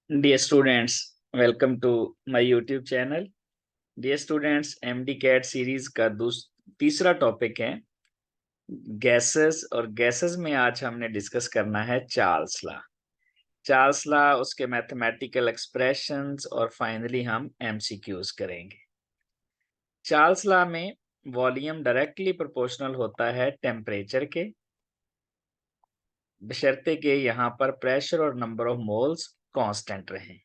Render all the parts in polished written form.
Dear students, welcome to my YouTube channel. Dear students, MD CAT series का तीसरा topic है gases, और gases में आज हमने डिस्कस करना है चार्ल्स लॉ। चार्ल्स लॉ, उसके मैथमेटिकल एक्सप्रेशंस और फाइनली हम एमसीक्यूज करेंगे। चार्ल्स लॉ में वॉल्यूम डायरेक्टली प्रोपोर्शनल होता है टेम्परेचर के, बशर्ते कि यहाँ पर प्रेशर और नंबर ऑफ मोल्स कांस्टेंट रहें।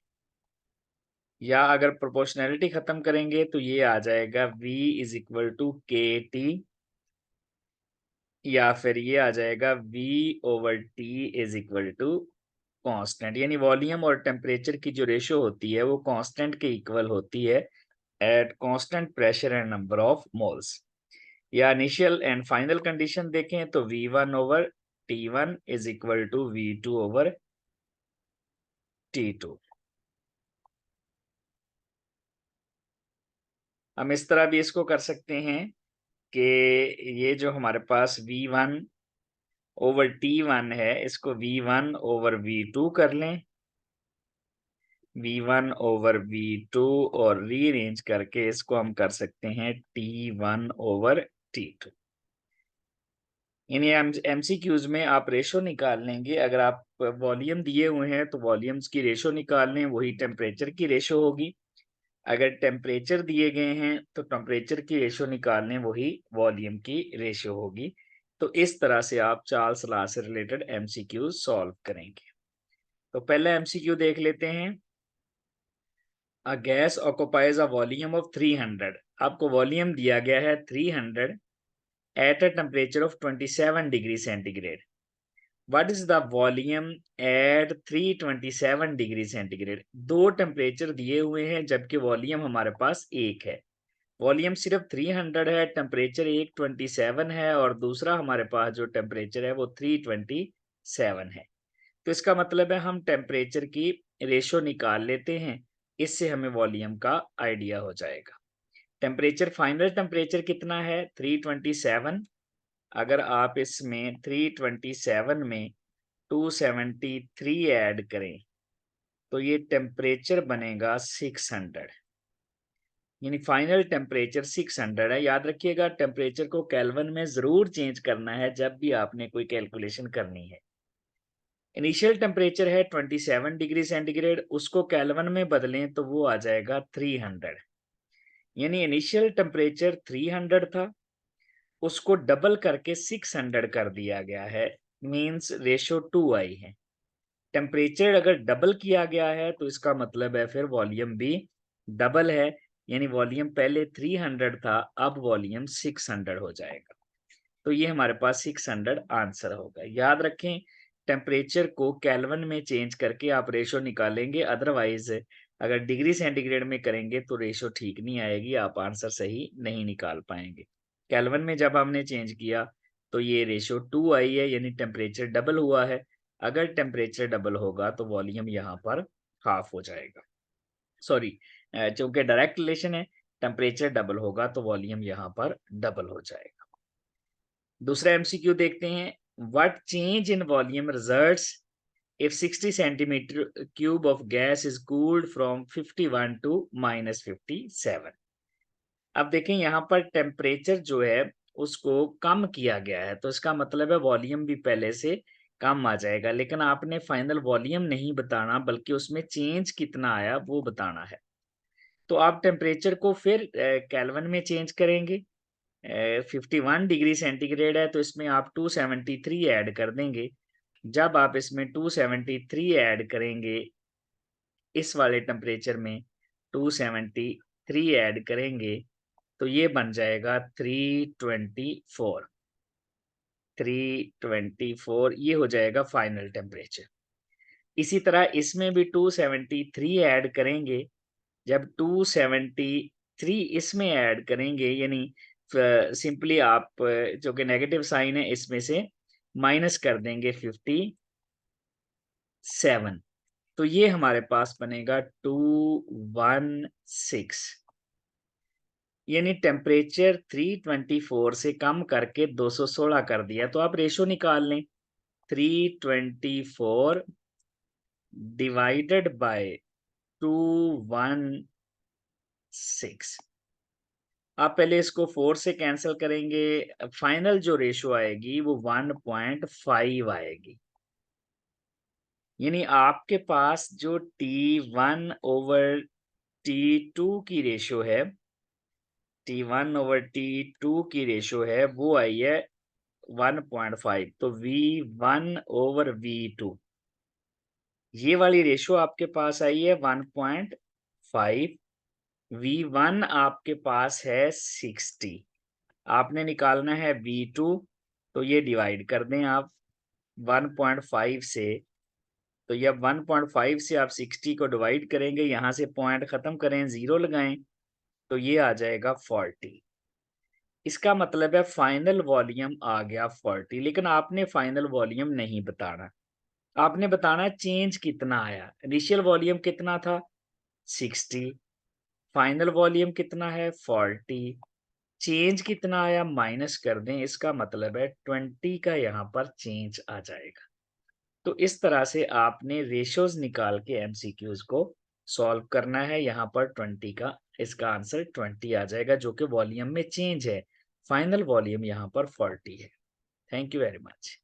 या अगर प्रोपोर्शनैलिटी खत्म करेंगे तो ये आ जाएगा V is equal to KT, या फिर ये आ जाएगा V over T is equal to constant. यानी वॉल्यूम और टेम्परेचर की जो रेशियो होती है वो कांस्टेंट के इक्वल होती है at constant pressure and number of moles. या इनिशियल एंड फाइनल कंडीशन देखें तो V1 over T1 is equal to V2 over T2। हम इस तरह भी इसको कर सकते हैं कि ये जो हमारे पास V1 ओवर T1 है, इसको V1 ओवर V2 कर लें, V1 ओवर V2, और रीअरेंज करके इसको हम कर सकते हैं T1 ओवर T2। यानी MCQs में आप रेशो निकाल लेंगे। अगर आप वॉल्यूम दिए हुए हैं तो वॉल्यूम्स की रेशो निकाल लें, वही टेम्परेचर की रेशो होगी। अगर टेम्परेचर दिए गए हैं तो टेम्परेचर की रेशो निकाल लें, वही वॉल्यूम की रेशो होगी। तो इस तरह से आप चार्ल्स लॉ से रिलेटेड MCQ सॉल्व करेंगे। तो पहला MCQ देख लेते हैं। A gas occupies a volume of 300। आपको वॉल्यूम दिया गया है 300 at a temperature of 27 degree centigrade. What is the volume at 327 degree centigrade? दो टेम्परेचर दिए हुए हैं जबकि वॉल्यूम हमारे पास एक है। वॉल्यूम सिर्फ 300 है, टेम्परेचर 127 है, और दूसरा हमारे पास जो टेम्परेचर है वो 327 है। तो इसका मतलब है हम टेम्परेचर की रेशो निकाल लेते हैं, इससे हमें वॉल्यूम का आइडिया हो जाएगा। टेम्परेचर, फाइनल टेम्परेचर कितना है? 327। अगर आप इसमें 327 में 273 ऐड करें तो ये टेम्परेचर बनेगा 600। यानी फाइनल टेम्परेचर 600 है। याद रखिएगा, टेम्परेचर को केल्विन में जरूर चेंज करना है जब भी आपने कोई कैलकुलेशन करनी है। इनिशियल टेम्परेचर है 27 डिग्री सेंटीग्रेड, उसको केल्विन में बदलें तो वो आ जाएगा 300। यानी इनिशियल टेम्परेचर 300 था, उसको डबल करके 600 कर दिया गया है, मींस रेशो 2 आई है। टेम्परेचर अगर डबल किया गया है तो इसका मतलब है फिर वॉल्यूम भी डबल है। यानी वॉल्यूम पहले 300 था, अब वॉल्यूम 600 हो जाएगा। तो ये हमारे पास 600 आंसर होगा। याद रखें, टेम्परेचर को केल्विन में चेंज करके आप रेशो निकालेंगे, अदरवाइज अगर डिग्री सेंटीग्रेड में करेंगे तो रेशो ठीक नहीं आएगी, आप आंसर सही नहीं निकाल पाएंगे। केल्विन में जब हमने चेंज किया तो ये रेशो 2 आई है, यानी टेम्परेचर डबल हुआ है। अगर टेम्परेचर डबल होगा तो वॉल्यूम यहाँ पर हाफ हो जाएगा। सॉरी, चूंकि डायरेक्ट रिलेशन है, टेम्परेचर डबल होगा तो वॉल्यूम यहाँ पर डबल हो जाएगा। दूसरा MCQ देखते हैं। What change in volume results if 60 centimetre cube of gas is cooled from 51 to -57? अब देखें, यहाँ पर टेम्परेचर जो है उसको कम किया गया है, तो इसका मतलब है वॉल्यूम भी पहले से कम आ जाएगा। लेकिन आपने फाइनल वॉल्यूम नहीं बताना, बल्कि उसमें चेंज कितना आया वो बताना है। तो आप टेम्परेचर को फिर केल्विन में चेंज करेंगे। 51 डिग्री सेंटीग्रेड है तो इसमें आप 273 ऐड कर देंगे। जब आप इसमें 273 ऐड करेंगे, इस वाले टेम्परेचर में 273 ऐड करेंगे तो ये बन जाएगा 324। 324 ये हो जाएगा फाइनल टेम्परेचर। इसी तरह इसमें भी 273 ऐड करेंगे। जब 273 इसमें ऐड करेंगे, यानी सिंपली आप जो कि नेगेटिव साइन है इसमें से माइनस कर देंगे 57, तो ये हमारे पास बनेगा 216। यानी टेम्परेचर 324 से कम करके 216 कर दिया। तो आप रेशो निकाल लें, 324 डिवाइडेड बाय 216। आप पहले इसको 4 से कैंसिल करेंगे, फाइनल जो रेशो आएगी वो 1.5 आएगी। यानी आपके पास जो T1 ओवर T2 की रेशो है, T1 ओवर T2 की रेशो है, वो आई है 1.5। तो V1 ओवर V2, ये वाली रेशो आपके पास आई है 1.5। V1 आपके पास है 60, आपने निकालना है V2, तो ये डिवाइड कर दें आप 1.5 से। तो ये 1.5 से आप 60 को डिवाइड करेंगे, यहाँ से पॉइंट खत्म करें, 0 लगाएं, तो ये आ जाएगा 40। इसका मतलब है फाइनल वॉल्यूम आ गया 40, लेकिन आपने फाइनल वॉल्यूम नहीं बताना। आपने बताना चेंज कितना आया। इनिशियल वॉल्यूम कितना था 60, फाइनल वॉल्यूम कितना है 40, चेंज कितना आया माइनस कर दें, इसका मतलब है 20 का यहाँ पर चेंज आ जाएगा। तो इस तरह से आपने रेशियोज निकाल के एमसीक्यूज को सॉल्व करना है। यहाँ पर 20 का, इसका आंसर 20 आ जाएगा, जो कि वॉल्यूम में चेंज है। फाइनल वॉल्यूम यहाँ पर 40 है। Thank you very much.